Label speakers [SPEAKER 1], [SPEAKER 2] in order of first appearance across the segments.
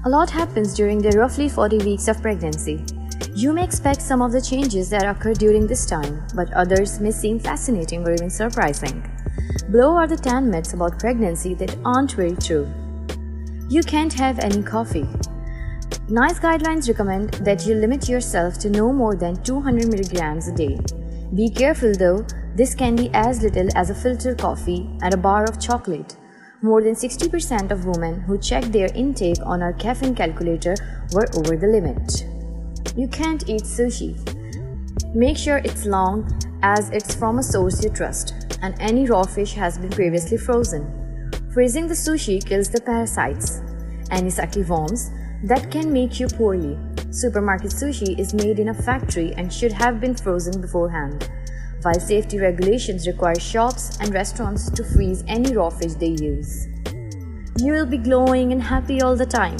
[SPEAKER 1] A lot happens during the roughly 40 weeks of pregnancy. You may expect some of the changes that occur during this time, but others may seem fascinating or even surprising. Below are the 10 myths about pregnancy that aren't very true. You can't have any coffee. NICE guidelines recommend that you limit yourself to no more than 200 milligrams a day. Be careful though, this can be as little as a filter coffee and a bar of chocolate. More than 60% of women who checked their intake on our caffeine calculator were over the limit. You can't eat sushi. Make sure it's long as it's from a source you trust and any raw fish has been previously frozen. Freezing the sushi kills the parasites, anisaki worms, that can make you poorly. Supermarket sushi is made in a factory and should have been frozen beforehand, while safety regulations require shops and restaurants to freeze any raw fish they use. You will be glowing and happy all the time.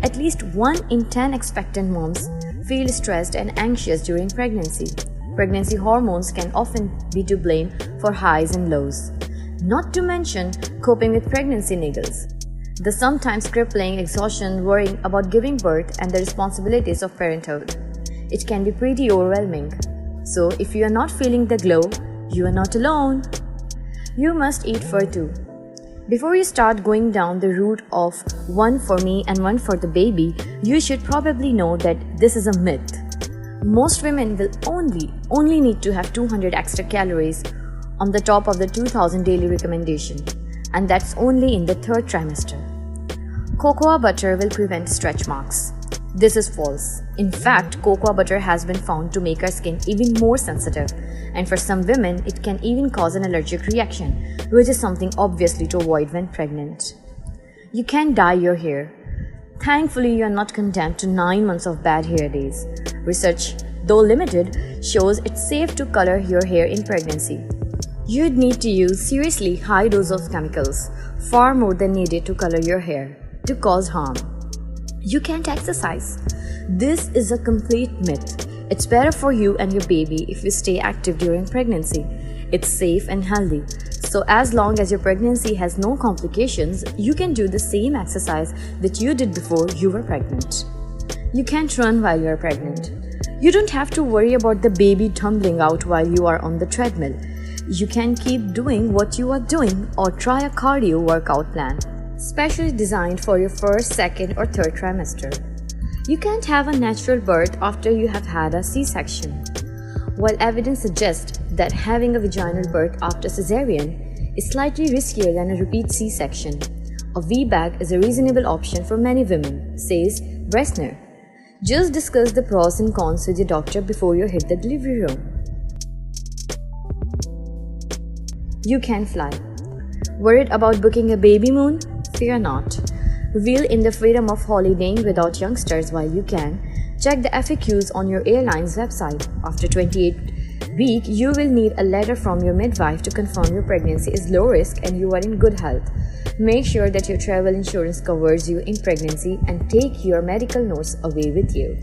[SPEAKER 1] At least 1 in 10 expectant moms feel stressed and anxious during pregnancy. Pregnancy hormones can often be to blame for highs and lows. Not to mention coping with pregnancy niggles, the sometimes crippling exhaustion worrying about giving birth and the responsibilities of parenthood. It can be pretty overwhelming. So if you are not feeling the glow, you are not alone. You must eat for two. Before you start going down the route of one for me and one for the baby, you should probably know that this is a myth. Most women will only need to have 200 extra calories on the top of the 2000 daily recommendation, and that's only in the 3rd trimester. Cocoa butter will prevent stretch marks. This is false. In fact, cocoa butter has been found to make our skin even more sensitive, and for some women, it can even cause an allergic reaction, which is something obviously to avoid when pregnant. You can dye your hair. Thankfully, you are not condemned to 9 months of bad hair days. Research, though limited, shows it's safe to color your hair in pregnancy. You'd need to use seriously high dose of chemicals, far more than needed to color your hair, to cause harm. You can't exercise. This is a complete myth. It's better for you and your baby if you stay active during pregnancy. It's safe and healthy. So as long as your pregnancy has no complications, you can do the same exercise that you did before you were pregnant. You can't run while you are pregnant. You don't have to worry about the baby tumbling out while you are on the treadmill. You can keep doing what you are doing or try a cardio workout plan, specially designed for your 1st, 2nd, or 3rd trimester. You can't have a natural birth after you have had a C-section. While evidence suggests that having a vaginal birth after cesarean is slightly riskier than a repeat C-section, a VBAC is a reasonable option for many women, says Bressner. Just discuss the pros and cons with your doctor before you hit the delivery room. You can fly. Worried about booking a baby moon? Fear not. Revel in the freedom of holidaying without youngsters while you can. Check the FAQs on your airline's website. After 28 weeks, you will need a letter from your midwife to confirm your pregnancy is low risk and you are in good health. Make sure that your travel insurance covers you in pregnancy and take your medical notes away with you.